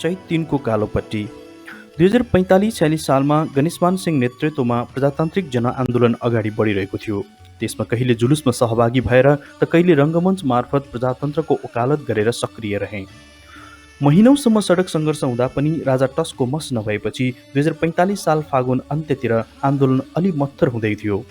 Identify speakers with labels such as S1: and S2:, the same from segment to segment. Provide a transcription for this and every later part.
S1: चैत 3 को कालोपट्टि 2045-46 सालमा गणेशमान सिंह नेतृत्वमा प्रजातान्त्रिक जनआन्दोलन अगाडि बढिरहेको थियो। त्यसमा कहिले जुलुसमा सहभागी भएर त कहिले रङ्गमञ्च मार्फत प्रजातन्त्रको वकालत गरेर सक्रिय रहे। महिनौसम्म सडक सङ्घर्ष हुँदा पनि राजा टसको मस नभएपछि 2045 साल फागुन अन्त्यतिर आन्दोलन अलि मत्थर हुँदै थियो।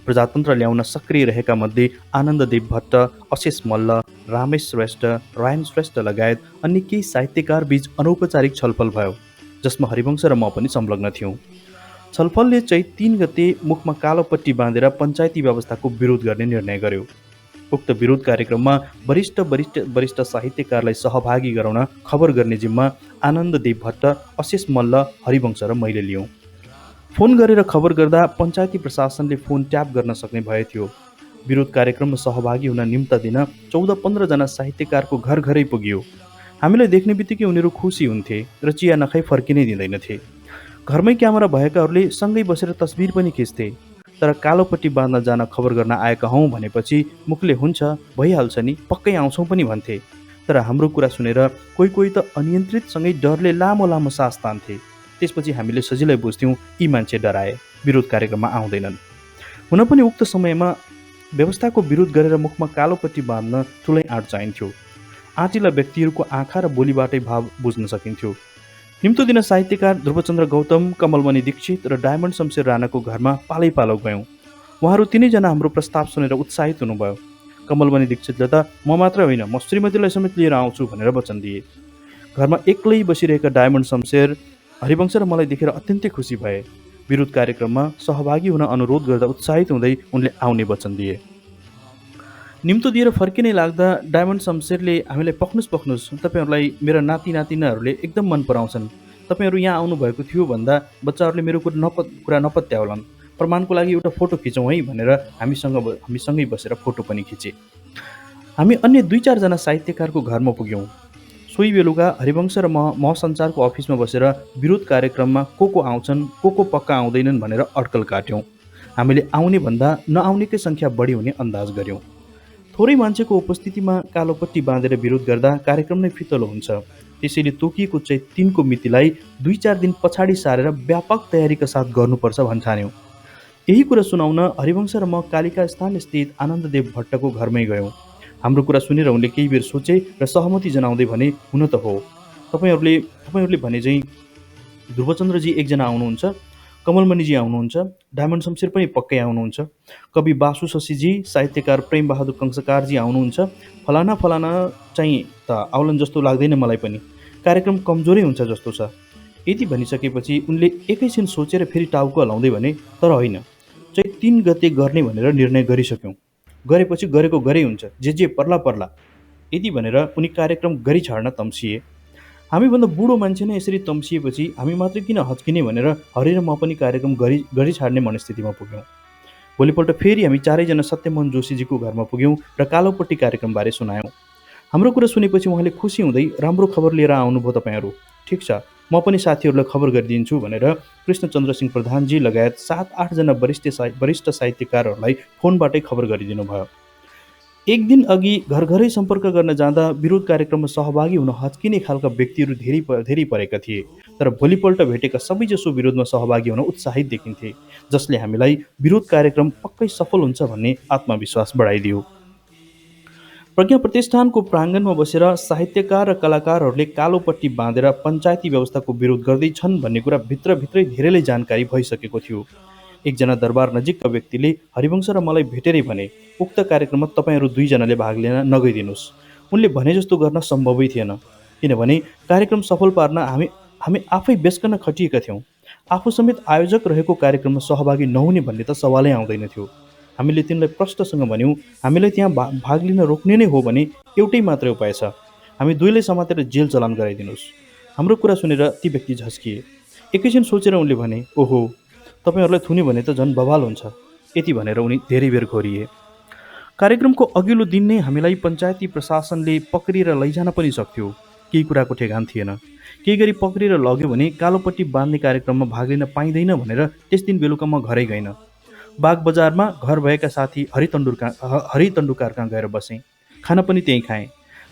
S1: प्रजातन्त्र ल्याउन सक्रिय रहेका मध्ये आनन्ददेव भट्ट, अशेष मल्ल, रामेश श्रेष्ठ, रायन श्रेष्ठ लगायत अन्य केही साहित्यकार बीच अनौपचारिक छलफल भयो, जसमा हरिवंश र म पनि संलग्न थियौँ। छलफलले चैत 3 गते मुखमा कालो पट्टी बाँधेर पञ्चायती व्यवस्थाको विरोध गर्ने निर्णय गर्यो। उक्त विरोध कार्यक्रममा वरिष्ठ साहित्यकारलाई सहभागी गराउन खबर गर्ने जिम्मा आनन्ददेव भट्ट, अशेष मल्ल, हरिवंश र मैले लियौँ। फोन गरेर खबर गर्दा पञ्चायती प्रशासनले फोन ट्याप गर्न सक्ने भए थियो। विरोध कार्यक्रममा सहभागी हुन निम्ता दिन 14-15 जना साहित्यकारको घर घरै पुग्यो। हामीलाई देख्ने बित्तिकै उनीहरू खुसी हुन्थे र चिया नखाई फर्किनै दिँदैनथे। घरमै क्यामेरा भएकाहरूले सँगै बसेर तस्बिर पनि खिच्थे। तर कालोपट्टि बाँध्न जान खबर गर्न आएका हौँ भनेपछि मुखले हुन्छ, भइहाल्छ नि, पक्कै आउँछौँ पनि भन्थे। तर हाम्रो कुरा सुनेर कोही त अनियन्त्रितसँगै डरले लामो लामो सास तान्थे। त्यसपछि हामीले सजिलै बुझ्थ्यौँ यी मान्छे डराए, विरोध कार्यक्रममा आउँदैनन्। हुन पनि उक्त समयमा व्यवस्थाको विरोध गरेर मुखमा कालोपट्टि बाँध्न ठुलै आँट चाहिन्थ्यो। आँटिला व्यक्तिहरूको आँखा र बोलीबाटै भाव बुझ्न सकिन्थ्यो। निम्तो दिन साहित्यकार ध्रुवचन्द्र गौतम, कमलमणि दीक्षित र डायमन्ड शमशेर राणाको घरमा पालै पालो गयौँ। उहाँहरू तिनैजना हाम्रो प्रस्ताव सुनेर उत्साहित हुनुभयो। कमलमणि दीक्षितले त म मात्र होइन, म श्रीमतीलाई समेत लिएर आउँछु भनेर वचन दिए। घरमा एक्लै बसिरहेका डायमन्ड शमशेर, हरिवंश र मलाई देखेर अत्यन्तै खुसी भए। विरोध कार्यक्रममा सहभागी हुन अनुरोध गर्दा उत्साहित हुँदै उनले आउने वचन दिए। निम्तो दिएर फर्किनै लाग्दा डायमन्ड शमशेरले हामीलाई पख्नुस्, तपाईँहरूलाई मेरा नाति नातिनाहरूले एकदम मन पराउँछन्। तपाईँहरू यहाँ आउनुभएको थियो भन्दा बच्चाहरूले मेरो कुरा नपत्याउलान्। प्रमाणको लागि एउटा फोटो खिचौँ है भनेर हामीसँगै बसेर फोटो पनि खिचे। हामी अन्य 2-4 जना साहित्यकारको घरमा पुग्यौँ। सोही बेलुका हरिवंश र महसञ्चारको अफिसमा बसेर विरोध कार्यक्रममा को आउँछन्, को पक्का आउँदैनन् भनेर अड्कल काट्यौँ। हामीले आउने भन्दा नआउनेकै सङ्ख्या बढी हुने अन्दाज गर्यौँ। थोरै मान्छेको उपस्थितिमा कालोपट्टि बाँधेर विरोध गर्दा कार्यक्रम नै फितलो हुन्छ। त्यसैले तोकिएको चैत 3 को मितिलाई 2-4 दिन पछाडि सारेर व्यापक तयारीका साथ गर्नुपर्छ भन्ठान्यौँ। यही कुरा सुनाउन हरिवंश र म कालिका स्थानस्थित आनन्ददेव भट्टको घरमै गयौँ। हाम्रो कुरा सुनेर उनले केही बेर सोचे र सहमति जनाउँदै भने, हुन त हो, तपाईँहरूले भने चाहिँ ध्रुवचन्द्रजी एकजना आउनुहुन्छ, कमलमणिजी आउनुहुन्छ, डायमन्ड शमशेर पनि पक्कै आउनुहुन्छ, कवि बासु शशीजी, साहित्यकार प्रेम बहादुर कंसकारजी आउनुहुन्छ, फलाना चाहिँ त आउलन जस्तो लाग्दैन मलाई पनि, कार्यक्रम कमजोरै हुन्छ जस्तो छ। यति भनिसकेपछि उनले एकैछिन सोचेर फेरि टाउको हलाउँदै भने, तर होइन, चैत 3 गते गर्ने भनेर निर्णय गरिसक्यौँ। गरेपछि गरेको गरै हुन्छ, जे पर्ला। यति भनेर उनी कार्यक्रम गरी छाड्न तम्सिए। हामीभन्दा बुढो मान्छे नै यसरी तम्सिएपछि हामी मात्रै किन हच्किने भनेर हरि र म पनि कार्यक्रम गरी छाड्ने मनस्थितिमा पुग्यौँ। भोलिपल्ट फेरि हामी 4जना सत्यमोहन जोशीजीको घरमा पुग्यौँ र कालोपट्टि कार्यक्रमबारे सुनायौँ। हाम्रो कुरा सुनेपछि उहाँले खुसी हुँदै, राम्रो खबर लिएर आउनुभयो तपाईँहरू, ठिक छ, म पनि साथीहरूलाई खबर गरिदिन्छु भनेर कृष्णचन्द्र सिंह प्रधानजी लगायत 7-8 जना वरिष्ठ साहित्यकारहरूलाई फोनबाटै खबर गरिदिनु भयो। एक दिन अघि घर घरै सम्पर्क गर्न जाँदा विरोध कार्यक्रममा सहभागी हुन हच्किने खालका व्यक्तिहरू धेरै परेका थिए। तर भोलिपल्ट भेटेका सबैजसो विरोधमा सहभागी हुन उत्साहित देखिन्थे, जसले हामीलाई विरोध कार्यक्रम पक्कै सफल हुन्छ भन्ने आत्मविश्वास बढाइदियो। प्रज्ञा प्रतिष्ठानको प्राङ्गणमा बसेर साहित्यकार र कलाकारहरूले कालोपट्टि बाँधेर पञ्चायती व्यवस्थाको विरोध गर्दैछन् भन्ने कुरा भित्रभित्रै धेरैलाई जानकारी भइसकेको थियो। एकजना दरबार नजिकका व्यक्तिले हरिवंश र मलाई भेटेरै भने, उक्त कार्यक्रममा तपाईँहरू 2 जनाले भाग लिन नगइदिनुहोस्। उनले भने जस्तो गर्न सम्भवै थिएन, किनभने कार्यक्रम सफल पार्न हामी आफै बेस्कन खटिएका थियौँ। आफू समेत आयोजक रहेको कार्यक्रममा सहभागी नहुने भन्ने त सवालै आउँदैन थियो। हामीले तिनलाई प्रष्टसँग भन्यौँ, हामीलाई त्यहाँ भाग लिन रोक्ने नै हो भने एउटै मात्रै उपाय छ, हामी 2लाई समातेर जेल चलान गराइदिनुहोस्। हाम्रो कुरा सुनेर ती व्यक्ति झस्किए। एकैछिन सोचेर उनले भने, ओहो, तपाईँहरूलाई थुन्यो भने त झन् बवाल हुन्छ। यति भनेर उनी धेरै बेर घोरिए। कार्यक्रमको अघिल्लो दिन नै हामीलाई पञ्चायती प्रशासनले पक्रिएर लैजान पनि सक्थ्यो, केही कुराको ठेगान थिएन। केही गरी पक्रिएर लग्यो भने कालोपट्टि बाँध्ने कार्यक्रममा भाग लिन पाइँदैन भनेर त्यस दिन बेलुका म घरै गइन। बाग बजारमा घर भएका साथी हरि तन्डुकार कहाँ गएर बसेँ। खाना पनि त्यहीँ खाएँ।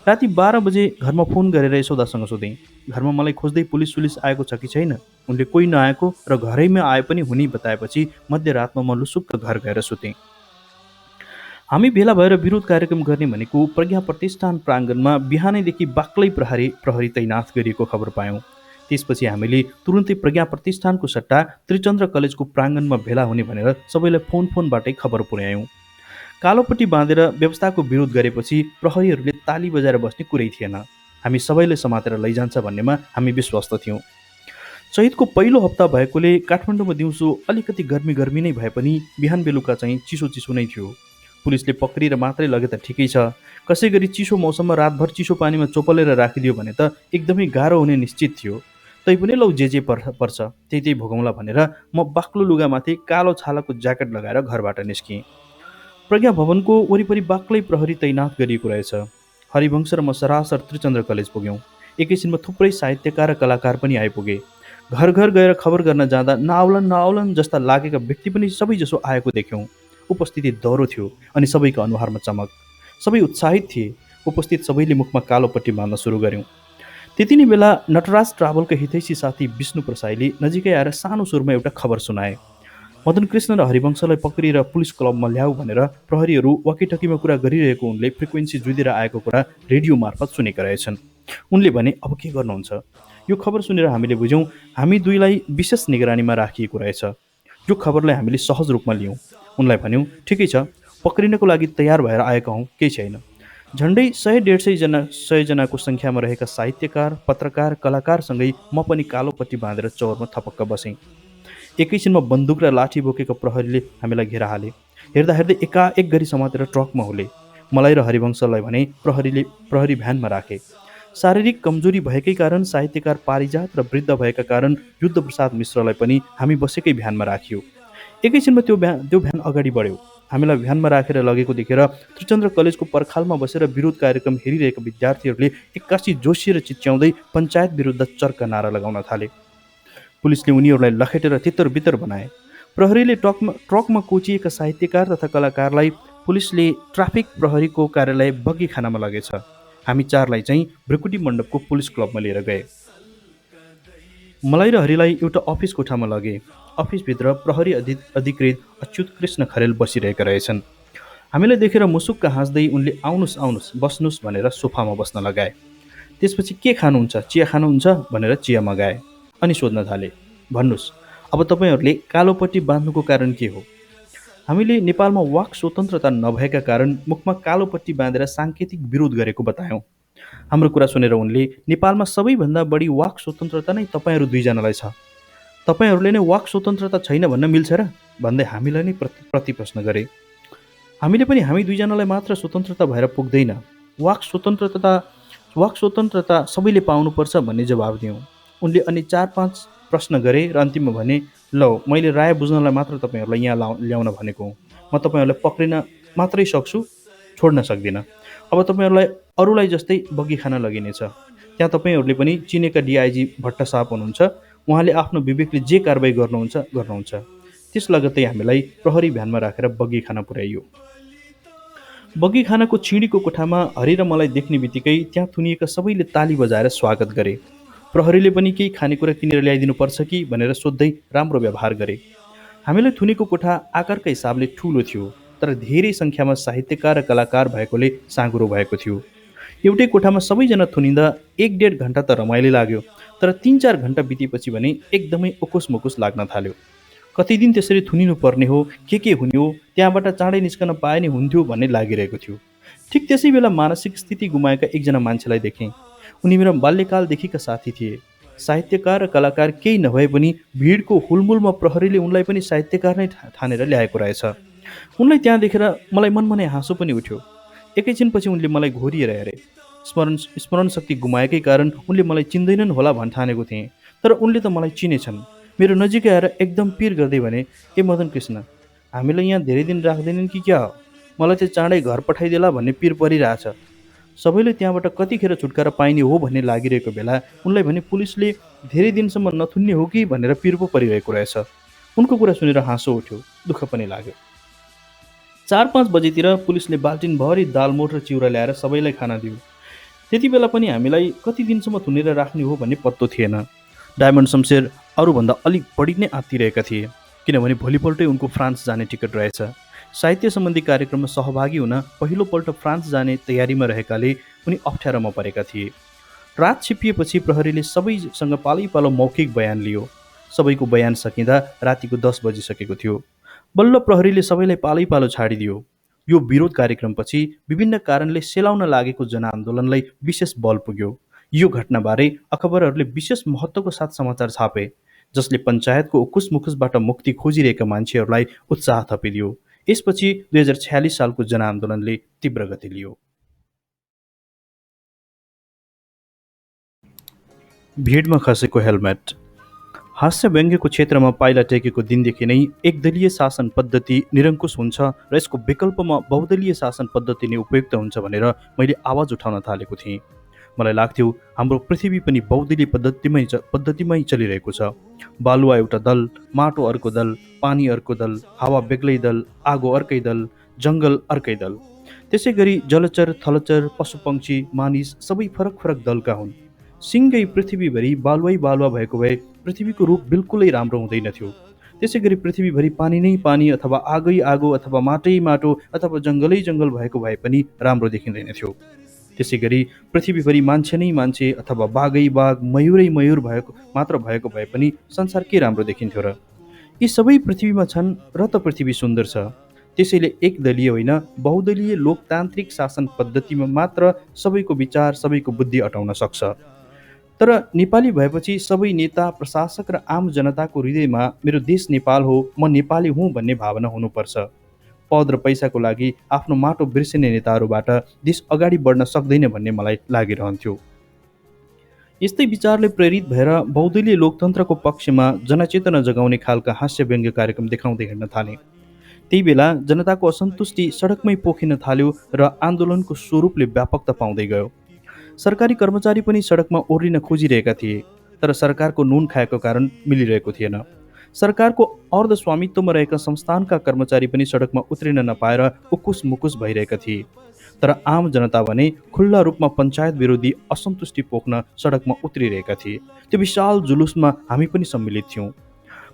S1: राति 12 बजे घरमा फोन गरेर यशोदासँग सोधेँ। घरमा मलाई खोज्दै पुलिस आएको छ कि छैन। उनले कोही नआएको र घरैमा आए पनि हुने बताएपछि मध्यरातमा म लुसुक्क घर गएर सुतेँ। हामी भेला भएर विरोध कार्यक्रम गर्ने भनेको प्रज्ञा प्रतिष्ठान प्राङ्गणमा बिहानैदेखि बाक्लै प्रहरी तैनाथ गरिएको खबर पायौँ। त्यसपछि हामीले तुरुन्तै प्रज्ञा प्रतिष्ठानको सट्टा त्रिचन्द्र कलेजको प्राङ्गणमा भेला हुने भनेर सबैलाई फोनबाटै खबर पुर्यायौँ। कालोपट्टि बाँधेर व्यवस्थाको विरोध गरेपछि प्रहरीहरूले ताली बजाएर बस्ने कुरै थिएन। हामी सबैले समातेर लैजान्छ भन्नेमा हामी विश्वस्त थियौँ। चैतको पहिलो हप्ता भएकोले काठमाडौँमा दिउँसो अलिकति गर्मी नै भए पनि बिहान बेलुका चाहिँ चिसो नै थियो। पुलिसले पक्रिएर मात्रै लगे त ठिकै छ, कसै गरी चिसो मौसममा रातभर चिसो पानीमा चोपलेर राखिदियो भने त एकदमै गाह्रो हुने निश्चित थियो। तैपनि लौ जे पर्छ त्यही भोगौँला भनेर म बाक्लो लुगामाथि कालो छालाको ज्याकेट लगाएर घरबाट निस्केँ। प्रज्ञा भवनको वरिपरि बाक्लै प्रहरी तैनाथ गरिएको रहेछ। हरिवंश र म सरासर त्रिचन्द्र कलेज पुग्यौँ। एकैछिनमा थुप्रै साहित्यकार र कलाकार पनि आइपुगे। घर घर गएर खबर गर्न जाँदा नआउलन जस्ता लागेका व्यक्ति पनि सबैजसो आएको देख्यौँ। उपस्थिति दह्रो थियो अनि सबैको अनुहारमा चमक। सबै उत्साहित थिए। उपस्थित सबैले मुखमा कालो पट्टी बाँध्न सुरु गर्यौँ। त्यति नै बेला नटराज ट्राभलका हितैषी साथी विष्णु प्रसाईले नजिकै आएर सानो स्वरमा एउटा खबर सुनाए। मदन कृष्ण र हरिवंशलाई पक्रिएर पुलिस क्लबमा ल्याऊ भनेर प्रहरीहरू वाकिटकीमा कुरा गरिरहेको उनले फ्रिक्वेन्सी जुधेर आएको कुरा रेडियो मार्फत सुनेका रहेछन्। उनले भने, अब के गर्नुहुन्छ? यो खबर सुनेर हामीले बुझ्यौँ हामी दुईलाई विशेष निगरानीमा राखिएको रहेछ। यो खबरलाई हामीले सहज रूपमा लियौँ। उनलाई भन्यौँ, ठिकै छ, पक्रिनको लागि तयार भएर आएका हौँ, केही छैन। झन्डै 100-150 जनाको सङ्ख्यामा रहेका साहित्यकार, पत्रकार, कलाकारसँगै म पनि कालो पट्टी बाँधेर चौरमा थपक्क बसेँ। एकैछिनमा बन्दुक र लाठी बोकेका प्रहरीले हामीलाई घेरा हाले। हेर्दै एकाएक गरी समातेर ट्रकमा हुले। मलाई र हरिवंशलाई भने प्रहरी भ्यानमा राखे। शारीरिक कमजोरी भएकै कारण साहित्यकार पारिजात र वृद्ध भएका कारण युद्धप्रसाद मिश्रलाई पनि हामी बसेकै भ्यानमा राखियो। एकैछिनमा त्यो भ्यान अगाडि बढ्यो। हामीलाई भ्यानमा राखेर लगेको देखेर त्रिचन्द्र कलेजको पर्खालमा बसेर विरोध कार्यक्रम हेरिरहेका विद्यार्थीहरूले एक्कासी जोसिएर चिच्याउँदै पञ्चायत विरुद्ध चर्का नारा लगाउन थाले। पुलिसले उनीहरूलाई लखेटेर तितर-बितर बनाए। प्रहरीले ट्रकमा कोचिएका साहित्यकार तथा कलाकारलाई पुलिसले ट्राफिक प्रहरीको कार्यालय बग्गी खानामा लगेछ। हामी चारलाई चाहिँ भ्रिकुटी मण्डपको पुलिस क्लबमा लिएर गए। मलाई र हरिलाई एउटा अफिस कोठामा लगे। अफिसभित्र प्रहरी अधिकृत अच्युत कृष्ण खरेल बसिरहेका रहेछन्। हामीलाई देखेर मुसुक्क हाँस्दै उनले आउनुहोस् बस्नुहोस् भनेर सोफामा बस्न लगाए। त्यसपछि के खानुहुन्छ, चिया खानुहुन्छ भनेर चिया मगाए अनि सोध्न थाले, भन्नुहोस् अब तपाईँहरूले कालोपट्टी बाँध्नुको कारण के हो? हामीले नेपालमा वाक स्वतन्त्रता नभएका कारण मुखमा कालोपट्टी बाँधेर साङ्केतिक विरोध गरेको बतायौँ। हाम्रो कुरा सुनेर उनले, नेपालमा सबैभन्दा बढी वाक स्वतन्त्रता नै तपाईँहरू दुईजनालाई छ, तपाईँहरूले नै वाक स्वतन्त्रता छैन भन्न मिल्छ र भन्दै हामीलाई नै प्रति प्रश्न गरे। हामीले पनि हामी दुईजनालाई मात्र स्वतन्त्रता भएर पुग्दैन, वाक स्वतन्त्रता सबैले पाउनुपर्छ भन्ने जवाब दियौँ। उनले अनि 4-5 प्रश्न गरे र अन्तिममा भने, ल मैले राय बुझ्नलाई मात्र तपाईँहरूलाई यहाँ ल्याउन भनेको हुँ। म तपाईँहरूलाई पक्रिन मात्रै सक्छु, छोड्न सक्दिनँ। अब तपाईँहरूलाई अरूलाई जस्तै बग्गी खान लगिनेछ। त्यहाँ तपाईँहरूले पनि चिनेका डिआइजी भट्ट साहब हुनुहुन्छ, उहाँले आफ्नो विवेकले जे कारबाही गर्नुहुन्छ। त्यस लगत्तै हामीलाई प्रहरी भ्यानमा राखेर बग्गी खान पुर्याइयो। बग्गी खानाको छिडीको कोठामा हरि र मलाई देख्ने बित्तिकै त्यहाँ थुनिएका सबैले ताली बजाएर स्वागत गरे। प्रहरीले पनि केही खानेकुरा किनेर ल्याइदिनु पर्छ कि भनेर सोध्दै राम्रो व्यवहार गरे। हामीलाई थुनेको कोठा आकारका हिसाबले ठुलो थियो, तर धेरै सङ्ख्यामा साहित्यकार र कलाकार भएकोले साँघुरो भएको थियो। एउटै कोठामा सबैजना थुनिँदा 1-1.5 घन्टा त रमाइलो लाग्यो, तर 3-4 घन्टा बितेपछि भने एकदमै उकुस लाग्न थाल्यो। कति दिन त्यसरी थुनिनु पर्ने हो, के हुने हो, त्यहाँबाट चाँडै निस्कन पाए नि हुन्थ्यो भन्ने लागिरहेको थियो। ठिक त्यसै बेला मानसिक स्थिति गुमाएका एकजना मान्छेलाई देखेँ। उनी मेरो बाल्यकालदेखिका साथी थिए। साहित्यकार र कलाकार केही नभए पनि भिडको हुलमुलमा प्रहरीले उनलाई पनि साहित्यकार नै ठानेर ल्याएको रहेछ। उनलाई त्यहाँ देखेर मलाई मनमा नै हाँसो पनि उठ्यो। एकैछिनपछि उनले मलाई घोरिएर हेरे। स्मरण शक्ति गुमाएकै कारण उनले मलाई चिन्दैनन् होला भन्ठानेको थिएँ, तर उनले त मलाई चिनेछन्। मेरो नजिकै आएर एकदम पिर गर्दै भने, ए मदन कृष्ण, हामीलाई यहाँ धेरै दिन राख्दैनन् कि क्या हो? मलाई चाहिँ चाँडै घर पठाइदेला भन्ने पिर परिरहेछ। सबैले त्यहाँबाट कतिखेर छुटकारा पाइने हो भन्ने लागिरहेको बेला उनलाई भने पुलिसले धेरै दिनसम्म नथुन्ने हो कि भनेर पिर पो परिरहेको रहेछ। उनको कुरा सुनेर हाँसो उठ्यो, दुःख पनि लाग्यो। 4-5 बजेतिर पुलिसले बाल्टिनभरि दाल मोठ र चिउरा ल्याएर सबैलाई खाना दियो। त्यति बेला पनि हामीलाई कति दिनसम्म थुनेर राख्ने हो भन्ने पत्तो थिएन। डायमन्ड शमशेर अरूभन्दा अलिक बढी नै आत्तिरहेका थिए, किनभने भोलिपल्टै उनको फ्रान्स जाने टिकट रहेछ। साहित्य सम्बन्धी कार्यक्रममा सहभागी हुन पहिलोपल्ट फ्रान्स जाने तयारीमा रहेकाले उनी अप्ठ्यारोमा परेका थिए। रात छिप्पिएपछि प्रहरीले सबैसँग पालैपालो मौखिक बयान लियो। सबैको बयान सकिँदा रातिको 10 बजिसकेको थियो। बल्ल प्रहरीले सबैलाई पालैपालो छाडिदियो। यो विरोध कार्यक्रमपछि विभिन्न कारणले सेलाउन लागेको जनआन्दोलनलाई विशेष बल पुग्यो। यो घटनाबारे अखबारहरूले विशेष महत्त्वको साथ समाचार छापे, जसले पञ्चायतको उकुस मुकुसबाट मुक्ति खोजिरहेका मान्छेहरूलाई उत्साह थपिदियो। यसपछि 2046 सालको जनआन्दोलनले तीव्र गति लियो। भिडमा खसेको हेलमेट। हास्य व्यङ्ग्यको क्षेत्रमा पाइला टेकेको दिनदेखि नै एकदलीय शासन पद्धति निरङ्कुश हुन्छ र यसको विकल्पमा बहुदलीय शासन पद्धति नै उपयुक्त हुन्छ भनेर मैले आवाज उठाउन थालेको थिएँ। मलाई लाग्थ्यो हाम्रो पृथ्वी पनि बहुदलीय पद्धतिमै चलिरहेको छ। बालुवा एउटा दल, माटो अर्को दल, पानी अर्को दल, हावा बेग्लै दल, आगो अर्कै दल, जङ्गल अर्कै दल। त्यसै गरी जलचर, थलचर, पशुपक्षी, मानिस सबै फरक फरक दलका हुन्। सिङ्गै पृथ्वीभरि बालुवै बालुवा भएको भए पृथ्वीको रूप बिल्कुलै राम्रो हुँदैनथ्यो। त्यसै गरी पृथ्वीभरि पानी नै पानी अथवा आगै आगो अथवा माटै माटो अथवा जङ्गलै जङ्गल भएको भए पनि राम्रो देखिँदैनथ्यो। त्यसै गरी पृथ्वीभरि मान्छे नै मान्छे अथवा बाघै बाघ, मयुरै मयुर मात्र भएको भए पनि संसार के राम्रो देखिन्थ्यो र? यी सबै पृथ्वीमा छन् र त पृथ्वी सुन्दर छ। त्यसैले एकदलीय होइन, बहुदलीय लोकतान्त्रिक शासन पद्धतिमा मात्र सबैको विचार, सबैको बुद्धि अटाउन सक्छ। तर नेपाली भएपछि सबै नेता, प्रशासक र आम जनताको हृदयमा मेरो देश नेपाल हो, म नेपाली हुँ भन्ने भावना हुनुपर्छ। पद र पैसाको लागि आफ्नो माटो बिर्सिने नेताहरूबाट देश अगाडि बढ्न सक्दैन भन्ने मलाई लागिरहन्थ्यो। यस्तै विचारले प्रेरित भएर बहुदलीय लोकतन्त्रको पक्षमा जनचेतना जगाउने खालका हास्य व्यङ्ग्य कार्यक्रम देखाउँदै हिँड्न थालेँ। त्यही बेला जनताको असन्तुष्टि सडकमै पोखिन थाल्यो र आन्दोलनको स्वरूपले व्यापकता पाउँदै गयो। सरकारी कर्मचारी पनि सडकमा ओर्लिन खोजिरहेका थिए, तर सरकारको नुन खाएको कारण मिलिरहेको थिएन। सरकारको अर्ध स्वामित्वमा रहेका संस्थानका कर्मचारी पनि सडकमा उत्रिन नपाएर उकुस मुकुस भइरहेका थिए। तर आम जनता भने खुल्ला रूपमा पञ्चायत विरोधी असन्तुष्टि पोख्न सडकमा उत्रिरहेका थिए। त्यो विशाल जुलुसमा हामी पनि सम्मिलित थियौँ।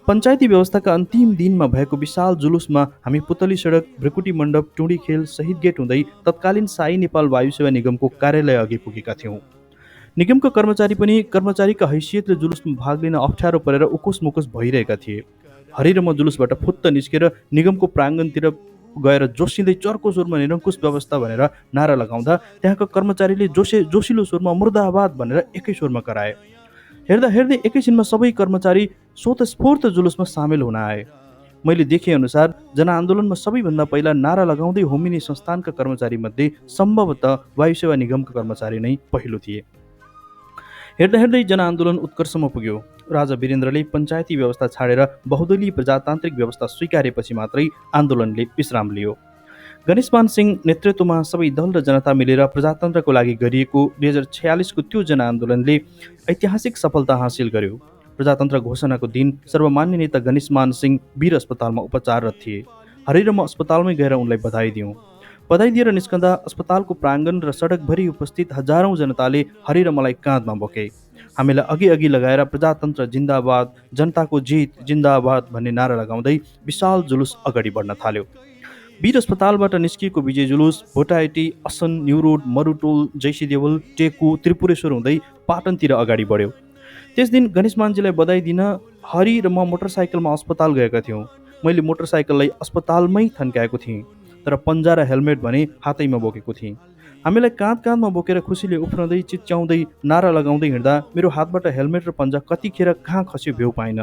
S1: पञ्चायती व्यवस्थाका अन्तिम दिनमा भएको विशाल जुलुसमा हामी पुतली सडक, भ्रिकुटी मण्डप, टुँडी खेल, शहीद गेट हुँदै तत्कालीन साई नेपाल वायुसेवा निगमको कार्यालय अघि पुगेका थियौँ। निगमका कर्मचारी पनि कर्मचारीका हैसियतले जुलुसमा भाग लिन अप्ठ्यारो परेर उकुस मुकुस भइरहेका थिए। हरि र म जुलुसबाट फुत्त निस्केर निगमको प्राङ्गणतिर गएर जोसिँदै चर्को स्वरमा निरङ्कुश व्यवस्था भनेर नारा लगाउँदा त्यहाँका कर्मचारीले जोसिलो स्वरमा मुर्दाबाद भनेर एकै स्वरमा कराए। हेर्दा हेर्दै एकैछिनमा सबै कर्मचारी स्वतस्फूर्त जुलुसमा सामेल हुन आए। मैले देखेअनुसार जनआन्दोलनमा सबैभन्दा पहिला नारा लगाउँदै होमिने संस्थानका कर्मचारी मध्ये सम्भवतः वायुसेवा निगमका कर्मचारी नै पहिलो थिए। हेर्दा हेर्दै जनआन्दोलन उत्कर्षमा पुग्यो। राजा वीरेन्द्रले पञ्चायती व्यवस्था छाडेर बहुदलीय प्रजातान्त्रिक व्यवस्था स्वीकारेपछि मात्रै आन्दोलनले विश्राम लियो। गणेशमान सिंह नेतृत्वमा सबै दल र जनता मिलेर प्रजातन्त्रको लागि गरिएको 2046 को त्यो जनआन्दोलनले ऐतिहासिक सफलता हासिल गर्यो। प्रजातन्त्र घोषणाको दिन सर्वमान्य नेता गणेशमान सिंह वीर अस्पतालमा उपचाररत थिए। हरि र म अस्पतालमै गएर उनलाई बधाई दियौँ। बधाई दिएर निस्कँदा अस्पतालको प्राङ्गण र सडकभरि उपस्थित हजारौँ जनताले हरि र मलाई काँधमा बोके। हामीलाई अघि अघि लगाएर प्रजातन्त्र जिन्दाबाद, जनताको जित जिन्दाबाद भन्ने नारा लगाउँदै विशाल जुलुस अगाडि बढ्न थाल्यो। वीर अस्पतालबाट निस्किएको विजय जुलुस भोटाएटी, असन, न्यू रोड, मरुटोल, जैसीदेवल, टेकु, त्रिपुरेश्वर हुँदै पाटनतिर अगाडि बढ्यो। त्यस दिन गणेशमानजीलाई बधाई दिन हरि र म मोटरसाइकलमा अस्पताल गएका थियौँ। मैले मोटरसाइकललाई अस्पतालमै थन्काएको थिएँ, तर पन्जा र हेलमेट भने हातैमा बोकेको थिएँ। हामीलाई काँधमा बोकेर खुसीले उफ्रँदै चिच्याउँदै नारा लगाउँदै हिँड्दा मेरो हातबाट हेलमेट र पन्जा कतिखेर कहाँ खस्यो भ्यू पाइन।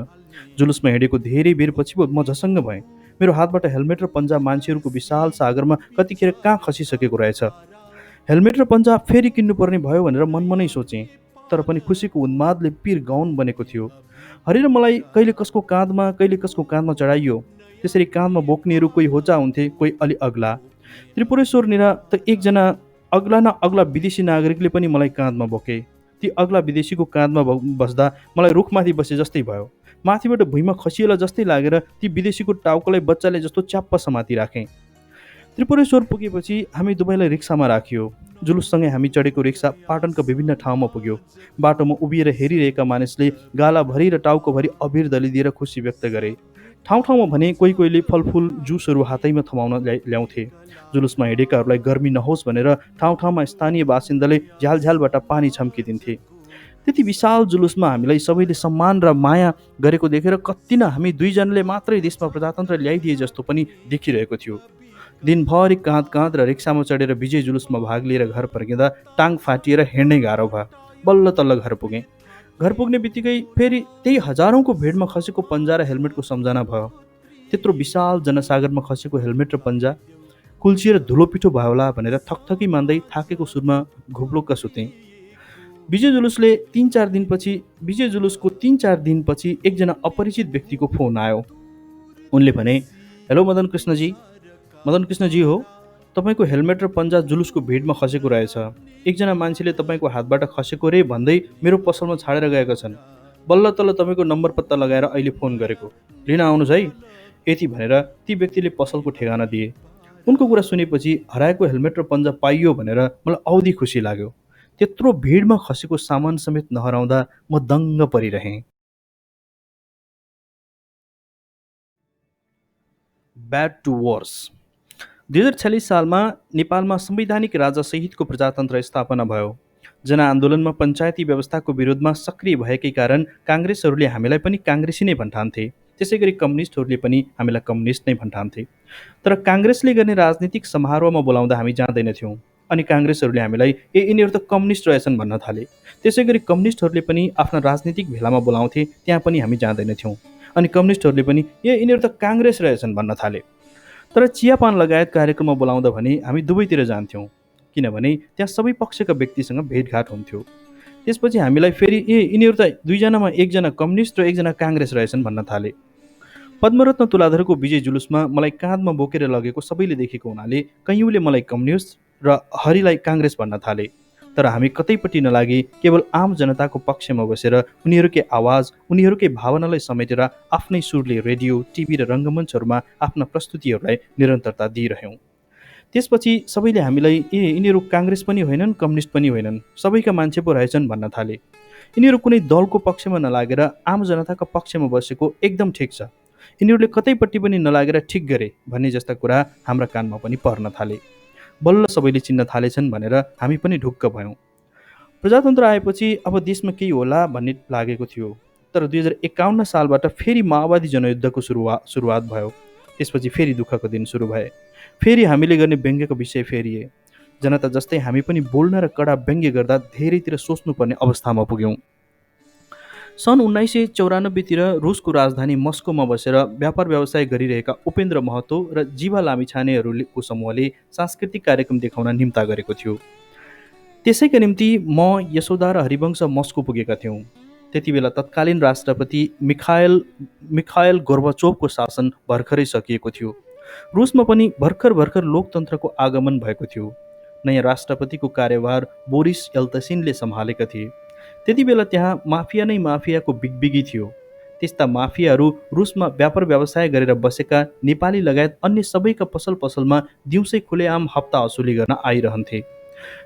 S1: जुलुसमा हिँडेको धेरै बेरपछि म झसङ्ग भएँ। मेरो हातबाट हेलमेट र पन्जा मान्छेहरूको विशाल सागरमा कतिखेर कहाँ खसिसकेको रहेछ। हेलमेट र पन्जा फेरि किन्नुपर्ने भयो भनेर मनमनै सोचेँ, तर पनि खुसीको उन्मादले पिर गौन बनेको थियो। हरि र मलाई कहिले कसको काँधमा चढाइयो। त्यसरी काँधमा बोक्नेहरू कोही होचा हुन्थे, कोही अलि अग्ला। त्रिपुरेश्वरनिर त एकजना अग्ला न अग्ला विदेशी नागरिकले पनि मलाई काँधमा बोके। ती अग्ला विदेशीको काँधमा बस्दा मलाई रुखमाथि बसे जस्तै भयो। माथिबाट भुइँमा खसिएला जस्तै लागेर ती विदेशीको टाउकोलाई बच्चाले जस्तो च्याप्प समाति राखेँ। त्रिपुरेश्वर पुगेपछि हामी दुवैलाई रिक्सामा राखियो। जुलुससँगै हामी चढेको रिक्सा पाटनका विभिन्न ठाउँमा पुग्यो। बाटोमा उभिएर हेरिरहेका मानिसले गालाभरि र टाउकोभरि अबिर दलिदिएर खुसी व्यक्त गरे। ठाउँ ठाउँमा भने कोही कोहीले फलफुल जुसहरू हातैमा थमाउन ल्याउँथे। जुलुसमा हिँडेकाहरूलाई गर्मी नहोस् भनेर ठाउँ ठाउँमा स्थानीय बासिन्दाले झ्यालझ्यालबाट पानी छम्किदिन्थे। त्यति विशाल जुलुसमा हामीलाई सबैले सम्मान र माया गरेको देखेर कति न हामी दुईजनाले मात्रै देशमा प्रजातन्त्र ल्याइदिए जस्तो पनि देखिरहेको थियो। दिनभरि काँध काँध र रिक्सामा चढेर विजय जुलुसमा भाग लिएर घर फर्किँदा टाङ फाटिएर हिँड्नै गाह्रो भयो। बल्ल तल्ल घर पुगेँ। घर पुग्ने बित्तिकै फेरि त्यही हजारौँको भिडमा खसेको पन्जा र हेलमेटको सम्झना भयो। त्यत्रो विशाल जनसागरमा खसेको हेलमेट र पन्जा कुल्चिएर धुलो पिठो भयो होला भनेर थकथकी मान्दै थाकेको सुरमा घोप्लोक्क सुतेँ। विजय जुलुसको 3-4 दिनपछि एकजना अपरिचित व्यक्तिको फोन आयो। उनले भने, हेलो मदन कृष्णजी हो, तपाईँको हेलमेट र पन्जा जुलुसको भिडमा खसेको रहेछ। एकजना मान्छेले तपाईँको हातबाट खसेको रे भन्दै मेरो पसलमा छाडेर गएका छन्। बल्ल तल्ल तपाईँको नम्बर पत्ता लगाएर अहिले फोन गरेको, लिन आउनुहोस् है। यति भनेर ती व्यक्तिले पसलको ठेगाना दिए। उनको कुरा सुनेपछि हराएको हेलमेट र पन्जा पाइयो भनेर मलाई औधी खुसी लाग्यो। त्यत्रो भिडमा खसेको सामान समेत नहराउँदा म दङ्ग परिरहेँ। Bad to worse. 2046 सालमा नेपालमा संवैधानिक राजा सहितको प्रजातन्त्र स्थापना भयो। जनआन्दोलनमा पञ्चायती व्यवस्थाको विरोधमा सक्रिय भएकै कारण काङ्ग्रेसहरूले हामीलाई पनि काङ्ग्रेसी नै भन्ठान्थे। त्यसै गरी कम्युनिस्टहरूले पनि हामीलाई कम्युनिस्ट नै भन्ठान्थे। तर काङ्ग्रेसले गर्ने राजनीतिक समारोहमा बोलाउँदा हामी जाँदैनथ्यौँ। अनि काङ्ग्रेसहरूले हामीलाई यिनीहरू त कम्युनिस्ट रहेछन् भन्न थाले। त्यसै गरी कम्युनिस्टहरूले पनि आफ्ना राजनीतिक भेलामा बोलाउँथे, त्यहाँ पनि हामी जाँदैनथ्यौँ। अनि कम्युनिस्टहरूले पनि यिनीहरू त काङ्ग्रेस रहेछन् भन्न थाले। तर चियापान लगायत कार्यक्रममा बोलाउँदा भने हामी दुवैतिर जान्थ्यौँ, किनभने त्यहाँ सबै पक्षका व्यक्तिसँग भेटघाट हुन्थ्यो। त्यसपछि हामीलाई फेरि यिनीहरू त दुईजनामा एकजना कम्युनिस्ट र एकजना काङ्ग्रेस रहेछन् भन्न थाले। पद्मरत्न तुलाधरको विजय जुलुसमा मलाई काँधमा बोकेर लगेको सबैले देखेको हुनाले कैयौँले मलाई कम्युनिस्ट र हरिलाई काङ्ग्रेस भन्न थाले। तर हामी कतैपट्टि नलागे केवल आम जनताको पक्षमा बसेर उनीहरूकै आवाज, उनीहरूकै भावनालाई समेटेर आफ्नै सुरले रेडियो, टिभी र रङ्गमञ्चहरूमा आफ्ना प्रस्तुतिहरूलाई निरन्तरता दिइरह्यौँ। त्यसपछि सबैले हामीलाई यिनीहरू काङ्ग्रेस पनि होइनन्, कम्युनिस्ट पनि होइनन्, सबैका मान्छे पो रहेछन् भन्न थाले। यिनीहरू कुनै दलको पक्षमा नलागेर आम जनताको पक्षमा बसेको एकदम ठिक छ, यिनीहरूले कतैपट्टि पनि नलागेर ठिक गरे भन्ने जस्ता कुरा हाम्रा कानमा पनि पर्न थाले। बल्ल सबैले चिन्न थालेछन् भनेर हामी पनि ढुक्क भयौँ। प्रजातन्त्र आएपछि अब देशमा केही होला भन्ने लागेको थियो। तर 2051 सालबाट फेरि माओवादी जनयुद्धको सुरुवात भयो। त्यसपछि फेरि दुःखको दिन सुरु भए। फेरि हामीले गर्ने व्यङ्ग्यको विषय फेरिए। जनता जस्तै हामी पनि बोल्न र कडा व्यङ्ग्य गर्दा धेरैतिर सोच्नुपर्ने अवस्थामा पुग्यौँ। सन् 1994तिर रुसको राजधानी मस्कोमा बसेर व्यापार व्यवसाय गरिरहेका उपेन्द्र महतो र जीवा लामिछानेहरूको समूहले सांस्कृतिक कार्यक्रम देखाउन निम्ता गरेको थियो। त्यसैका निम्ति म, यशोदा र हरिवंश मस्को पुगेका थियौँ। त्यति बेला तत्कालीन राष्ट्रपति मिखाइल गोर्बाचोभको शासन भर्खरै सकिएको थियो। रुसमा पनि भर्खर लोकतन्त्रको आगमन भएको थियो। नयाँ राष्ट्रपतिको कार्यभार बोरिस यल्तसिनले सम्हालेका थिए। त्यति बेला त्यहाँ माफिया नै माफियाको बिगबिगी थियो। त्यस्ता माफियाहरू रुसमा व्यापार व्यवसाय गरेर बसेका नेपाली लगायत अन्य सबैका पसलमा दिउँसै खुलेआम हप्ता असुली गर्न आइरहन्थे।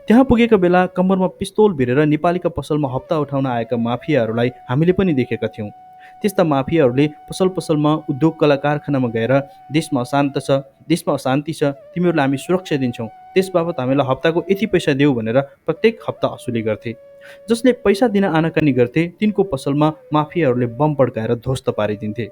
S1: त्यहाँ पुगेका बेला कम्मरमा पिस्तोल भिरेर नेपालीका पसलमा हप्ता उठाउन आएका माफियाहरूलाई हामीले पनि देखेका थियौँ। त्यस्ता माफियाहरूले पसलमा उद्योग कला कारखानामा गएर देशमा अशान्ति छ, तिमीहरूलाई हामी सुरक्षा दिन्छौँ, त्यसबापत हामीलाई हप्ताको यति पैसा देऊ भनेर प्रत्येक हप्ता असुली गर्थे। जसले पैसा दिन आनाकानी गर्थे तिनको पसलमा माफियाहरूले बम पड्काएर ध्वस्त पारिदिन्थे।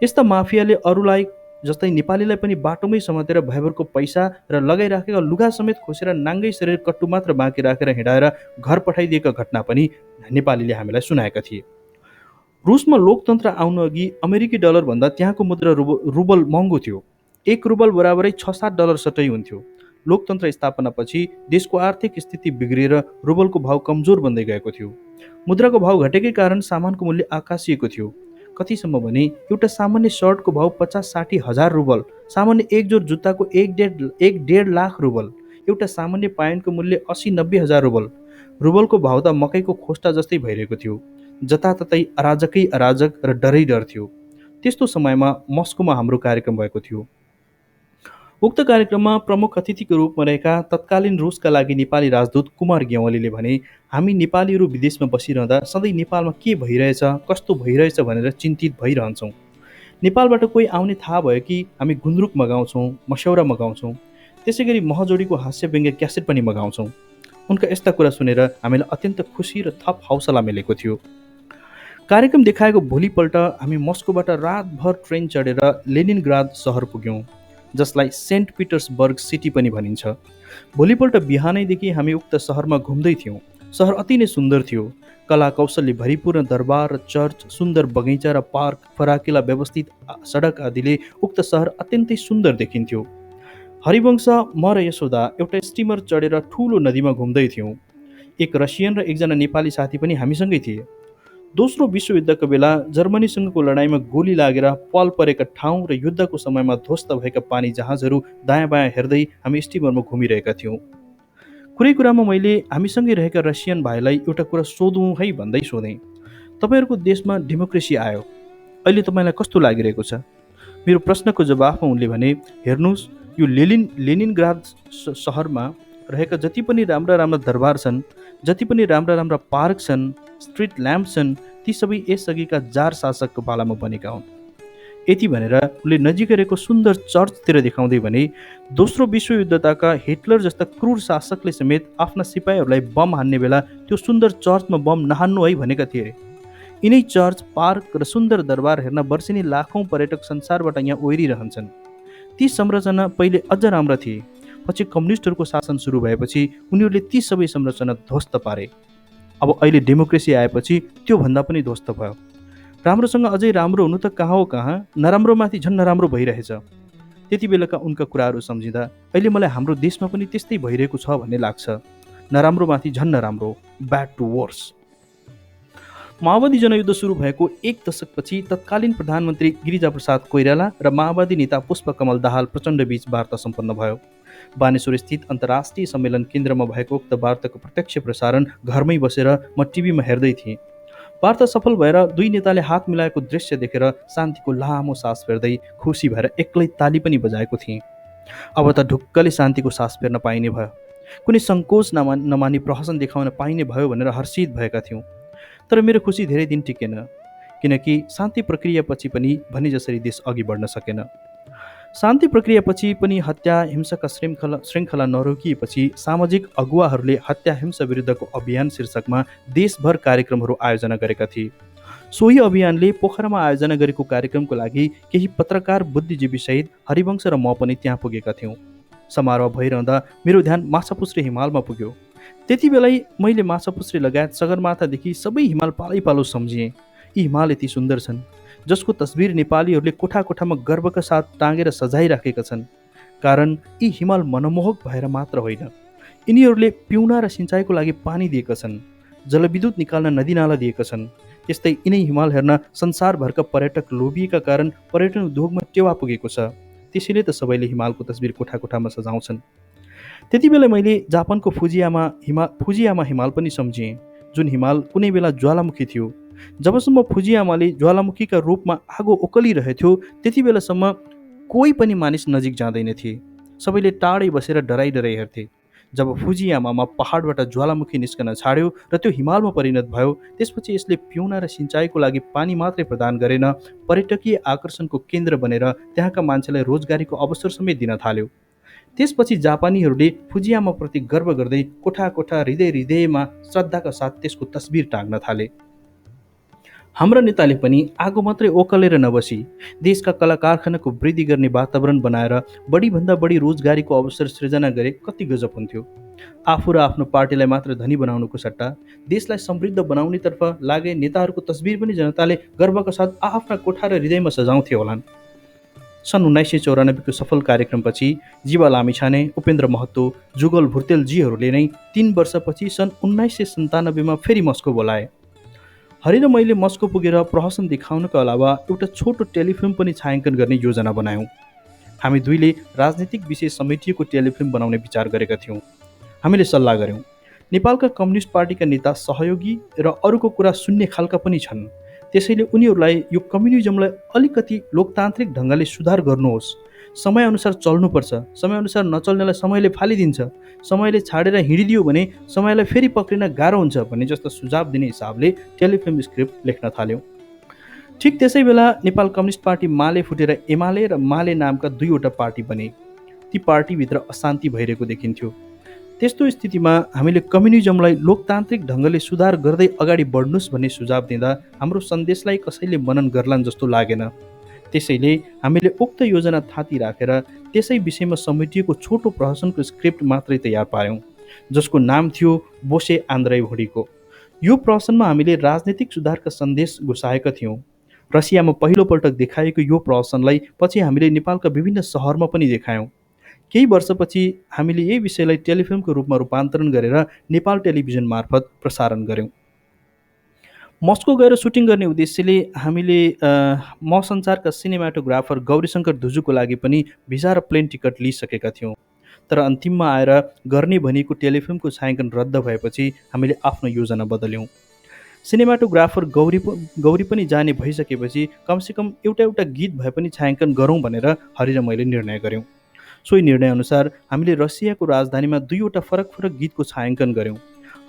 S1: यस्ता माफियाले अरूलाई जस्तै नेपालीलाई पनि बाटोमै समातेर भयभरको पैसा र लगाइराखेका लुगा समेत खोसेर नाङ्गै शरीर कट्टु मात्र बाँकी राखेर हिँडाएर घर पठाइदिएका घटना पनि नेपालीले हामीलाई सुनाएका थिए। रुसमा लोकतन्त्र आउनु अघि अमेरिकी डलर भन्दा त्यहाँको मुद्रा रुबल महँगो थियो। 1 रुबल बराबरै 6-7 डलर सटै हुन्थ्यो। लोकतन्त्र स्थापनापछि देशको आर्थिक स्थिति बिग्रिएर रुबलको भाव कमजोर बन्दै गएको थियो। मुद्राको भाव घटेकै कारण सामानको मूल्य आकाशिएको थियो। कतिसम्म भने एउटा सामान्य सर्टको भाव 50-60 हजार रुबल, सामान्य एक जोर जुत्ताको 1.5 लाख रुबल, एउटा सामान्य पाइन्टको मूल्य 80-90 हजार रुबल। रुबलको भाव त मकैको खोस्टा जस्तै भइरहेको थियो। जताततै अराजक र डरै डर थियो। त्यस्तो समयमा मस्कोमा हाम्रो कार्यक्रम भएको थियो। उक्त कार्यक्रममा प्रमुख अतिथिको रूपमा रहेका तत्कालीन रुसका लागि नेपाली राजदूत कुमार ग्यावालीले भने, हामी नेपालीहरू विदेशमा बसिरहँदा सधैँ नेपालमा के भइरहेछ, कस्तो भइरहेछ भनेर चिन्तित भइरहन्छौँ। नेपालबाट कोही आउने थाहा भयो कि हामी गुन्द्रुक मगाउँछौँ, मस्यौरा मगाउँछौँ, त्यसै गरी महजोडीको हास्य व्यङ्ग्य क्यासेट पनि मगाउँछौँ। उनका यस्ता कुरा सुनेर हामीलाई अत्यन्त खुसी र थप हौसला मिलेको थियो। कार्यक्रम देखाएको भोलिपल्ट हामी मस्कोबाट रातभर ट्रेन चढेर लेनिनग्राद सहर पुग्यौँ, जसलाई सेन्ट पिटर्सबर्ग सिटी पनि भनिन्छ। भोलिपल्ट बिहानैदेखि हामी उक्त सहरमा घुम्दै थियौँ। सहर अति नै सुन्दर थियो। कला कौशलले भरिपूर्ण दरबार र चर्च, सुन्दर बगैँचा र पार्क, फराकिला व्यवस्थित सडक आदिले उक्त सहर अत्यन्तै सुन्दर देखिन्थ्यो। हरिवंश, म र यशोदा एउटा स्टिमर चढेर ठुलो नदीमा घुम्दै थियौँ। एक रसियन र एकजना नेपाली साथी पनि हामीसँगै थिए। दोस्रो विश्वयुद्धको बेला जर्मनीसँगको लडाइँमा गोली लागेर पाल परेका ठाउँ र युद्धको समयमा ध्वस्त भएका पानी जहाजहरू दायाँ बायाँ हेर्दै हामी स्टिमरमा घुमिरहेका थियौँ। कुरै कुरामा मैले हामीसँगै रहेका रसियन भाइलाई एउटा कुरा सोधौँ है भन्दै सोधेँ, तपाईँहरूको देशमा डेमोक्रेसी आयो, अहिले तपाईँलाई कस्तो लागिरहेको छ? मेरो प्रश्नको जवाफमा उनले भने, हेर्नुहोस्, यो लेनिनग्राद सहरमा रहेका जति पनि राम्रा राम्रा दरबार छन्, जति पनि राम्रा राम्रा पार्क छन्, स्ट्रिट ल्याम्प छन्, ती सबै यसअघिका जार शासकको पालामा बनेका हुन्। यति भनेर उनले नजिकै रहेको सुन्दर चर्चतिर देखाउँदै भने, दोस्रो विश्वयुद्धका हिटलर जस्ता क्रूर शासकले समेत आफ्ना सिपाहीहरूलाई बम हान्ने बेला त्यो सुन्दर चर्चमा बम नहान्नु है भनेका थिए। यिनै चर्च, पार्क र सुन्दर दरबार हेर्न वर्षेनी लाखौँ पर्यटक संसारबाट यहाँ ओहिरिरहन्छन्। ती संरचना पहिले अझ राम्रा थिए, पछि कम्युनिस्टहरूको शासन सुरु भएपछि उनीहरूले ती सबै संरचना ध्वस्त पारे। अब अहिले डेमोक्रेसी आएपछि त्योभन्दा पनि ध्वस्त भयो। राम्रोसँग अझै राम्रो हुनु त कहाँ हो कहाँ, नराम्रोमाथि झन् नराम्रो भइरहेछ। त्यति बेलाका उनका कुराहरू सम्झिँदा अहिले मलाई हाम्रो देशमा पनि त्यस्तै भइरहेको छ भन्ने लाग्छ। नराम्रोमाथि झन् नराम्रो, ब्याड टु वर्स। माओवादी जनयुद्ध सुरु भएको एक दशकपछि तत्कालीन प्रधानमन्त्री गिरिजाप्रसाद कोइराला र माओवादी नेता पुष्पकमल दाहाल प्रचण्डबीच वार्ता सम्पन्न भयो। बानेश्वर स्थित अन्तर्राष्ट्रिय सम्मेलन केन्द्रमा भएको उक्त वार्ताको प्रत्यक्ष प्रसारण घरमै बसेर म टिभीमा हेर्दै थिएँ। वार्ता सफल भएर दुई नेताले हात मिलाएको दृश्य देखेर शान्तिको लामो सास फेर्दै खुसी भएर एक्लै ताली पनि बजाएको थिएँ। अब त ढुक्कले शान्तिको सास फेर्न पाइने भयो, कुनै सङ्कोच नमानी प्रहसन देखाउन पाइने भयो भनेर हर्षित भएका थियौँ। तर मेरो खुसी धेरै दिन टिकेन, किनकि शान्ति प्रक्रियापछि पनि भने जसरी देश अघि बढ्न सकेन। शान्ति प्रक्रियापछि पनि हत्या हिंसाका श्रृङ्खला नरोकिएपछि सामाजिक अगुवाहरूले हत्या हिंसा विरुद्धको अभियान शीर्षकमा देशभर कार्यक्रमहरू आयोजना गरेका थिए। सोही अभियानले पोखरामा आयोजना गरेको कार्यक्रमको लागि केही पत्रकार बुद्धिजीवीसहित हरिवंश र म पनि त्यहाँ पुगेका थियौँ। समारोह भइरहँदा मेरो ध्यान माछापुच्छ्रे हिमालमा पुग्यो। त्यति बेलै मैले माछापुच्छ्रे लगायत सगरमाथादेखि सबै हिमाल पालै पालो सम्झिएँ। यी हिमाल यति सुन्दर छन्, जसको तस्बिर नेपालीहरूले कोठा कोठामा गर्वका साथ टाँगेर सजाइराखेका छन्। कारण यी हिमाल मनमोहक भएर मात्र होइन, यिनीहरूले पिउना र सिँचाइको लागि पानी दिएका छन्, जलविद्युत निकाल्न नदीनाला दिएका छन्। त्यस्तै यिनै हिमाल हेर्न संसारभरका पर्यटक लोभिएका कारण पर्यटन उद्योगमा टेवा पुगेको छ। त्यसैले त सबैले हिमालको तस्बिर कोठा कोठामा सजाउँछन्। त्यति बेला मैले जापानको फुजियामा हिमाल पनि सम्झिएँ, जुन हिमाल कुनै बेला ज्वालामुखी थियो। जबसम्म फुजियामाले ज्वालामुखीका रूपमा आगो ओकलिरहेथ्यो त्यति बेलासम्म कोही पनि मानिस नजिक जाँदैनथे। सबैले टाढै बसेर डराइ हेर्थे। जब फुजियामामा पहाडबाट ज्वालामुखी निस्कन छाड्यो र त्यो हिमालमा परिणत भयो, त्यसपछि यसले पिउना र सिँचाइको लागि पानी मात्रै प्रदान गरेन, पर्यटकीय आकर्षणको केन्द्र बनेर त्यहाँका मान्छेलाई रोजगारीको अवसर समेत दिन थाल्यो। त्यसपछि जापानीहरूले फुजियामाप्रति गर्व गर्दै कोठा कोठा हृदय हृदयमा श्रद्धाका साथ त्यसको तस्बिर टाँग्न थाले। हाम्रा नेताले पनि आगो मात्रै ओकलेर नबसी देशका कला कारखानाको वृद्धि गर्ने वातावरण बनाएर बढीभन्दा बढी रोजगारीको अवसर सृजना गरे कति गजब हुन्थ्यो। आफू र आफ्नो पार्टीलाई मात्र धनी बनाउनुको सट्टा देशलाई समृद्ध बनाउनेतर्फ लागे नेताहरूको तस्बिर पनि जनताले गर्वका साथ आफ्ना कोठा र हृदयमा सजाउँथे होलान्। सन् 1994को सफल कार्यक्रमपछि जीवा लामिछाने, उपेन्द्र महतो, जुगल भुर्तेलजीहरूले नै 3 वर्षपछि सन् 1997मा फेरि मस्को बोलाए। हरि र मैले मस्को पुगेर प्रहसन देखाउनको अलावा एउटा छोटो टेलिफिल्म पनि छायाङ्कन गर्ने योजना बनायौँ। हामी दुईले राजनीतिक विषय समेटिएको टेलिफिल्म बनाउने विचार गरेका थियौँ। हामीले सल्लाह गऱ्यौँ। नेपालका कम्युनिस्ट पार्टीका नेता सहयोगी र अरूको कुरा सुन्ने खालका पनि छन्। त्यसैले उनीहरूलाई यो कम्युनिजमलाई अलिकति लोकतान्त्रिक ढङ्गले सुधार गर्नुहोस्, समयअनुसार चल्नुपर्छ, समयअनुसार नचल्नेलाई समयले फालिदिन्छ, समयले छाडेर हिँडिदियो भने समयलाई फेरि पक्रिन गाह्रो हुन्छ भन्ने जस्ता सुझाव दिने हिसाबले टेलिफिल्म स्क्रिप्ट लेख्न थाल्यौँ। ठिक त्यसै बेला नेपाल कम्युनिस्ट पार्टी माले फुटेर एमाले र माले नामका दुईवटा पार्टी बने। ती पार्टीभित्र अशान्ति भइरहेको देखिन्थ्यो। त्यस्तो स्थितिमा हामीले कम्युनिजमलाई लोकतान्त्रिक ढङ्गले सुधार गर्दै अगाडि बढ्नुस् भन्ने सुझाव दिँदा हाम्रो सन्देशलाई कसैले मनन गर्लान् जस्तो लागेन। त्यसैले हामीले उक्त योजना थाती राखेर त्यसै विषयमा समेटिएको छोटो प्रहसनको स्क्रिप्ट मात्रै तयार पार्यौँ, जसको नाम थियो बोसे आन्द्रै भुँडीको। यो प्रहसनमा हामीले राजनीतिक सुधारका सन्देश घुसाएका थियौँ। रसियामा पहिलोपल्ट देखाएको यो प्रहसनलाई पछि हामीले नेपालका विभिन्न सहरमा पनि देखायौँ। केही वर्षपछि हामीले यही विषयलाई टेलिफिल्मको रूपमा रूपान्तरण गरेर नेपाल टेलिभिजन मार्फत प्रसारण गऱ्यौँ। मस्को गएर सुटिङ गर्ने उद्देश्यले हामीले म संसारका सिनेमाटोग्राफर गौरीशङ्कर धुजुको लागि पनि भिजा र प्लेन टिकट लिइसकेका थियौँ। तर अन्तिममा आएर गर्ने भनिएको टेलिफिल्मको छायाङ्कन रद्द भएपछि हामीले आफ्नो योजना बदल्यौँ। सिनेमाटोग्राफर गौरी पनि जाने भइसकेपछि कमसेकम एउटा गीत भए पनि छायाङ्कन गरौँ भनेर हरि र मैले निर्णय गऱ्यौँ। सोही निर्णयअनुसार हामीले रसियाको राजधानीमा दुईवटा फरक फरक गीतको छायाङ्कन गऱ्यौँ।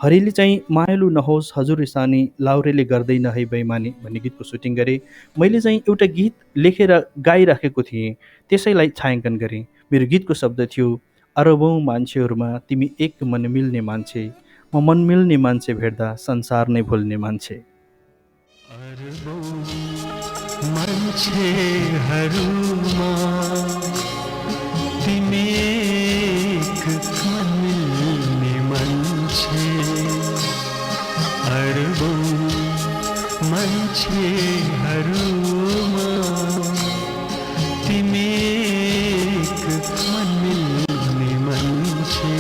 S1: हरिले चाहिँ मायालु नहोस् हजुर रिसानी लाउरेले गर्दैन है बेइमानी भन्ने गीतको सुटिङ गरेँ। मैले चाहिँ एउटा गीत लेखेर गाइराखेको थिएँ, त्यसैलाई छायाङ्कन गरेँ। मेरो गीतको शब्द थियो, अरबौँ मान्छेहरूमा तिमी एक मन मिल्ने मान्छे, म मन मिल्ने मान्छे भेट्दा संसार नै भुल्ने मान्छे।
S2: अरबौँ मान्छेहरूमा तिमी एक मन मिल्ने मान्छे, अरबौँ मान्छेहरूमा तिमी एक मन मिल्ने मान्छे,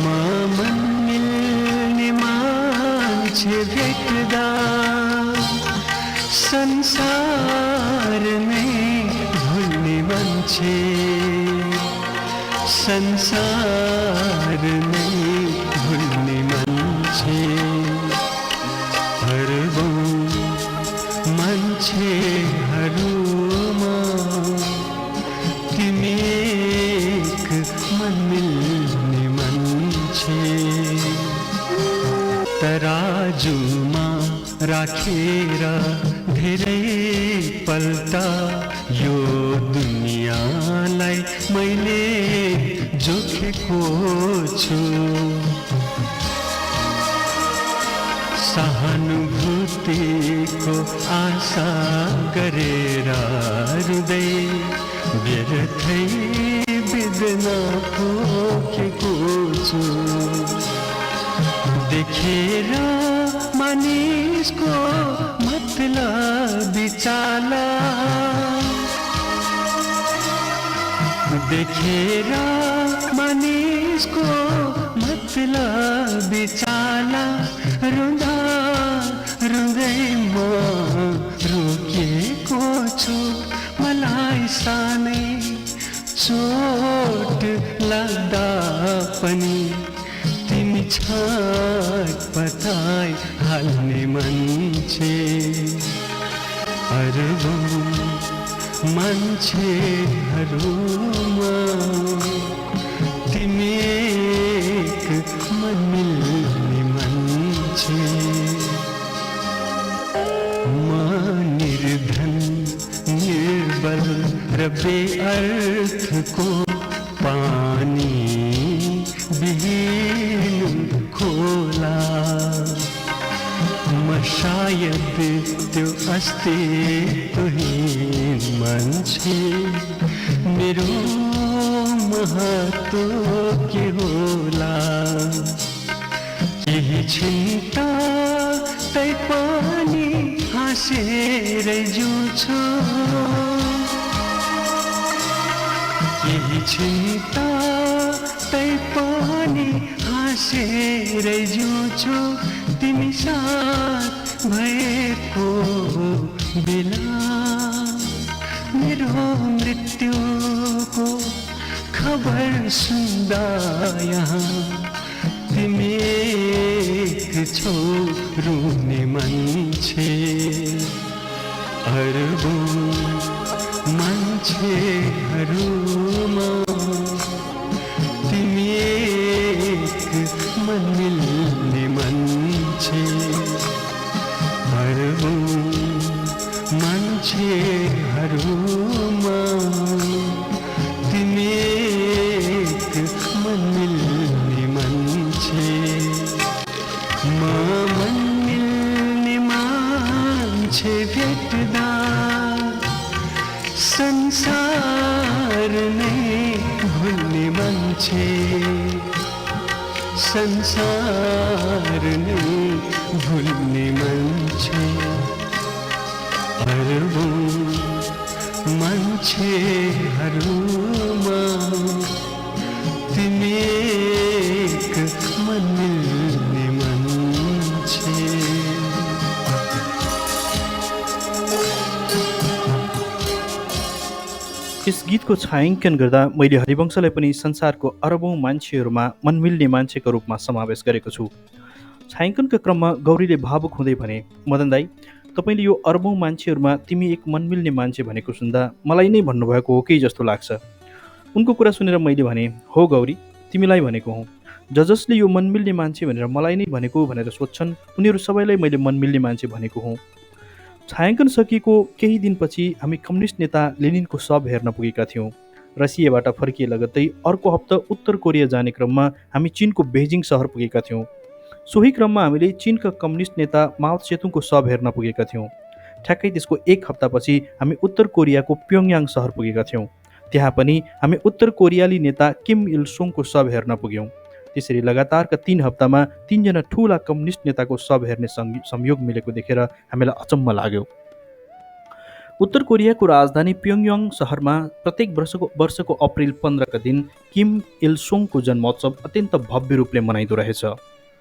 S2: मन मिल्ने मान्छे भेट्दा संसार नै भुल्ने मान्छे, संसार नै भुल्ने मान्छे, अरबौँ मान्छेहरूमा तिमी एक मन मिल्ने मान्छे। तराजुमा राखेर धेरै पल्ट यो दुनियाँलाई मैले जोखेको छु, सहानुभूतिको आशा गरेर रुँदै व्यर्थै वेदना पोखेको छु, देखेर मानिसको मतलबी चाला, देखेर मानिसको मतलबी चाला, रुँदा रुँदै म रोकिएको छु, मलाई सानै चोट लाग्दा पनि तिमी छटपटाइ हाल्ने मान्छे, अरबौँ मान्छेहरूमा तिमी एक मन मिल्ने मान्छे, म निर्धन निर्बल र बेअर्थको पानी बिहीन खोला, म सायद त्यो अस्तित्वहीन मान्छे, मेरो महत्त्व के होला, केही चिन्ता तै पनि हाँसेरै जिउँछु, केही चिन्ता तै पनि हाँसेरै जिउँछु, तिमी साथ भएको बेला मेरो मृत्युको खबर सुन्दा यहाँ तिमी एक छौ रुने मान्छे, अरबौँ मान्छेहरूमा तिमी एक मन मिल्ने मान्छे हरौँ मान्छेहरूमा तिमी एक मन मिल्ने मान्छे म मन मिल्ने मान्छे भेट्दा संसार नै भुल्ने मान्छे संसार नै भुल्ने मान्छे अरबौँ मान्छेहरूमा तिमी एक मन मिल्ने मान्छे
S1: यस गीतको छायाङ्कन गर्दा मैले हरिवंशलाई पनि संसारको अरबौँ मान्छेहरूमा मन मिल्ने मान्छेको रूपमा समावेश गरेको छु। छायाङ्कनका क्रममा गौरीले भावुक हुँदै भने, मदन दाई, तपाईँले यो अरबौँ मान्छेहरूमा तिमी एक मन मिल्ने मान्छे भनेको सुन्दा मलाई नै भन्नुभएको हो कि जस्तो लाग्छ। उनको कुरा सुनेर मैले भने, हो गौरी, तिमीलाई भनेको हुँ। जसले यो मन मिल्ने मान्छे भनेर मलाई नै भनेको भनेर सोध्छन्, उनीहरू सबैलाई मैले मन मिल्ने मान्छे भनेको हुँ। छायाङ्कन सकिएको केही दिनपछि हामी कम्युनिस्ट नेता लेनिनको शव हेर्न पुगेका थियौँ। रसियाबाट फर्किए लगत्तै अर्को हप्ता उत्तर कोरिया जाने क्रममा हामी चीनको बेजिङ सहर पुगेका थियौँ। सोही क्रममा हामीले चीनका कम्युनिस्ट नेता माओ सेतुङको शव हेर्न पुगेका थियौँ। ठ्याक्कै त्यसको एक हप्तापछि हामी उत्तर कोरियाको प्योङयाङ सहर पुगेका थियौँ। त्यहाँ पनि हामी उत्तर कोरियाली नेता किम इल सुङको शव हेर्न पुग्यौँ। त्यसरी लगातारका 3 हप्तामा 3 जना ठुला कम्युनिस्ट नेताको शव हेर्ने संयोग मिलेको देखेर हामीलाई अचम्म लाग्यो। उत्तर कोरियाको राजधानी प्योङयाङ सहरमा प्रत्येक वर्षको अप्रिल 15 का दिन किम इल सुङको जन्मोत्सव अत्यन्त भव्य रूपले मनाइँदो रहेछ।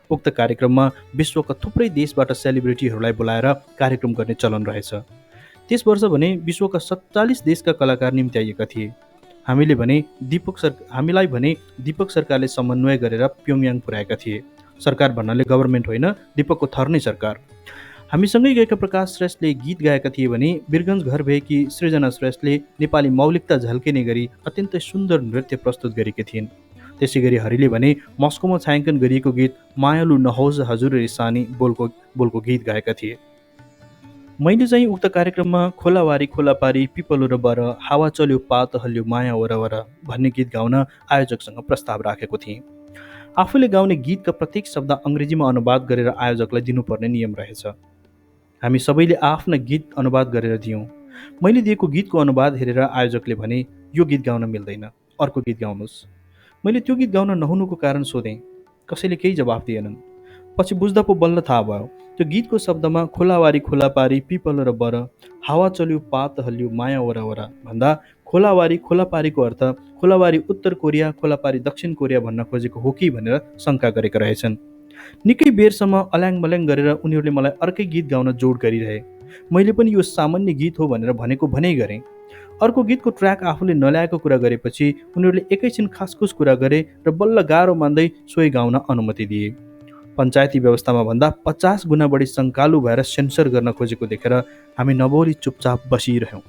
S1: उक्त कार्यक्रममा विश्वका थुप्रै देशबाट सेलिब्रिटीहरूलाई बोलाएर कार्यक्रम गर्ने चलन रहेछ। त्यस वर्ष भने विश्वका 47 देशका कलाकार निम्त्याइएका थिए। हामीलाई भने दीपक सरकारले समन्वय गरेर प्योङयाङ पुर्याएका थिए। सरकार भन्नाले गभर्मेन्ट होइन, दीपकको थर नै सरकार। हामीसँगै गएका प्रकाश श्रेष्ठले गीत गाएका थिए भने वीरगञ्ज घर भएकी सृजना श्रेष्ठले नेपाली मौलिकता झल्किने गरी अत्यन्तै सुन्दर नृत्य प्रस्तुत गरेकी थिइन्। त्यसै गरी हरिले भने मस्कोमा छायाङ्कन गरिएको गीत मायालु नहोस् हजुर रिसानी बोलको गीत गाएका थिए। मैले चाहिँ उक्त कार्यक्रममा खोलावारी खोलापारी पिपलो र बर हावा चल्यो पात हल्यो माया वरवर भन्ने गीत गाउन आयोजकसँग प्रस्ताव राखेको थिएँ। आफूले गाउने गीतका प्रत्येक शब्द अङ्ग्रेजीमा अनुवाद गरेर आयोजकलाई दिनुपर्ने नियम रहेछ। हामी सबैले आफ्ना गीत अनुवाद गरेर दियौँ। मैले दिएको गीतको अनुवाद हेरेर आयोजकले भने, यो गीत गाउन मिल्दैन, अर्को गीत गाउनुहोस्। मैले त्यो गीत गाउन नहुनुको कारण सोधेँ। कसैले केही जवाफ दिएनन्। पछि बुझ्दा पो बल्ल थाहा भयो, त्यो गीतको शब्दमा खोलावारी खोलापारी पिपल र बर हावा चल्यो पात हल्यो माया वरवरा भन्दा खोलावारी खोलापारीको अर्थ खोलावारी उत्तर कोरिया खोलापारी दक्षिण कोरिया भन्न खोजेको हो कि भनेर शङ्का गरेका रहेछन्। निकै बेरसम्म अल्याङ मल्याङ गरेर उनीहरूले मलाई अर्कै गीत गाउन जोड गरिरहे। मैले पनि यो सामान्य गीत हो भनेर भनेको भनै गरेँ। अर्को गीतको ट्र्याक आफूले नल्याएको कुरा गरेपछि उनीहरूले एकैछिन खासखुस कुरा गरे र बल्ल गाह्रो मान्दै सोही गाउन अनुमति दिए। पञ्चायती व्यवस्थामा भन्दा 50 गुणा बढी शङ्कालु भएर सेन्सर गर्न खोजेको देखेर हामी नबोली चुपचाप बसिरह्यौँ।